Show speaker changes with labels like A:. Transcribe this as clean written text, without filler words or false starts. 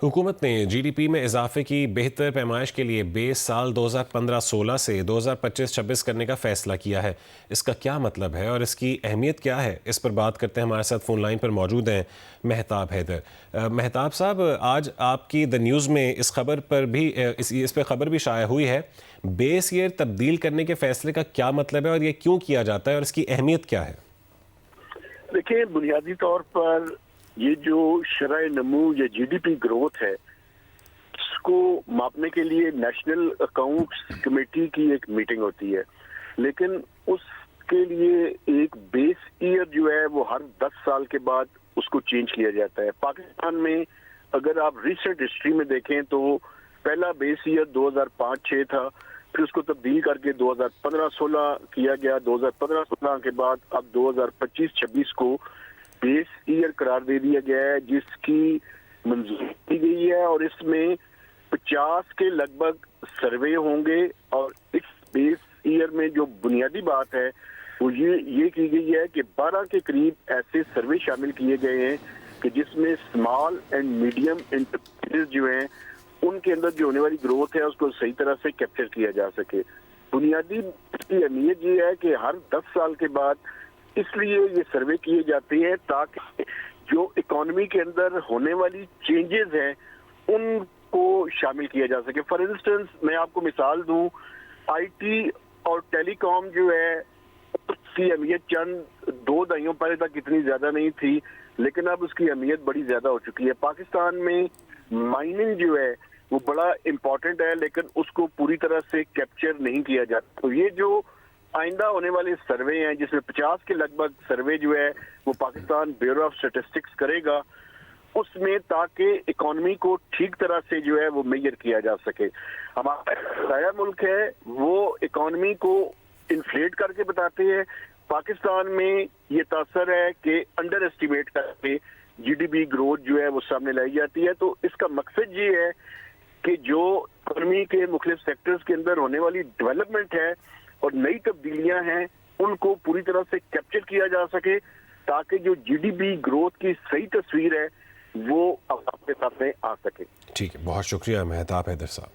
A: हुकूमत ने GDP में इजाफे की बेहतर पैमाइश के लिए बेस साल 2015-16 से 2025-26 करने का फैसला किया है। इसका क्या मतलब है और इसकी अहमियत क्या है, इस पर बात करते हैं। हमारे साथ फ़ोन लाइन पर मौजूद हैं महताब हैदर। महताब साहब, आज आपकी द न्यूज़ में इस खबर पर भी इस पर खबर भी शाया हुई है। बेस ईयर तब्दील करने के फैसले का क्या मतलब है और ये क्यों किया जाता है और इसकी अहमियत क्या है?
B: देखिए, बुनियादी तौर पर ये जो शरह नमू या GDP ग्रोथ है, इसको मापने के लिए नेशनल अकाउंट्स कमेटी की एक मीटिंग होती है, लेकिन उसके लिए एक बेस ईयर जो है वो हर 10 साल के बाद उसको चेंज किया जाता है। पाकिस्तान में अगर आप रिसेंट हिस्ट्री में देखें तो पहला बेस ईयर 2005-6 था, फिर उसको तब्दील करके 2015-16 किया गया। 2015-16 के बाद अब 2025-26 को बेस ईयर करार दे दिया गया है, जिसकी मंजूरी दी गई है और इसमें 50 के लगभग सर्वे होंगे। और इस बेस ईयर में जो बुनियादी बात है वो ये की गई है कि 12 के करीब ऐसे सर्वे शामिल किए गए हैं कि जिसमें स्मॉल एंड मीडियम एंटरप्राइजेज जो हैं उनके अंदर जो होने वाली ग्रोथ है उसको सही तरह से कैप्चर किया जा सके। बुनियादी इसकी अहमियत ये है कि हर 10 साल के बाद इसलिए ये सर्वे किए जाते हैं ताकि जो इकोनॉमी के अंदर होने वाली चेंजेस हैं उनको शामिल किया जा सके। फॉर इंस्टेंस मैं आपको मिसाल दूं, IT और टेलीकॉम जो है उसकी अहमियत चंद 2 दहाइयों पहले तक इतनी ज्यादा नहीं थी, लेकिन अब उसकी अहमियत बड़ी ज्यादा हो चुकी है। पाकिस्तान में माइनिंग जो है वो बड़ा इम्पोर्टेंट है, लेकिन उसको पूरी तरह से कैप्चर नहीं किया जाता। तो ये जो आइंदा होने वाले सर्वे हैं, जिसमें 50 के लगभग सर्वे जो है वो पाकिस्तान ब्यूरो ऑफ स्टैटिस्टिक्स करेगा, उसमें ताकि इकोनॉमी को ठीक तरह से जो है वो मेजर किया जा सके। हमारा नया मुल्क है, वो इकोनॉमी को इन्फ्लेट करके बताते हैं। पाकिस्तान में ये तासर है कि अंडर एस्टिमेट करके GDP ग्रोथ जो है वो सामने लाई जाती है। तो इसका मकसद ये है कि जो इकोनॉमी के मुख्तलिफ सेक्टर्स के अंदर होने वाली डेवलपमेंट है और नई तब्दीलियां हैं उनको पूरी तरह से कैप्चर किया जा सके, ताकि जो GDP ग्रोथ की सही तस्वीर है वो आपके सामने आ सके।
A: ठीक है, बहुत शुक्रिया महताब हैदर साहब।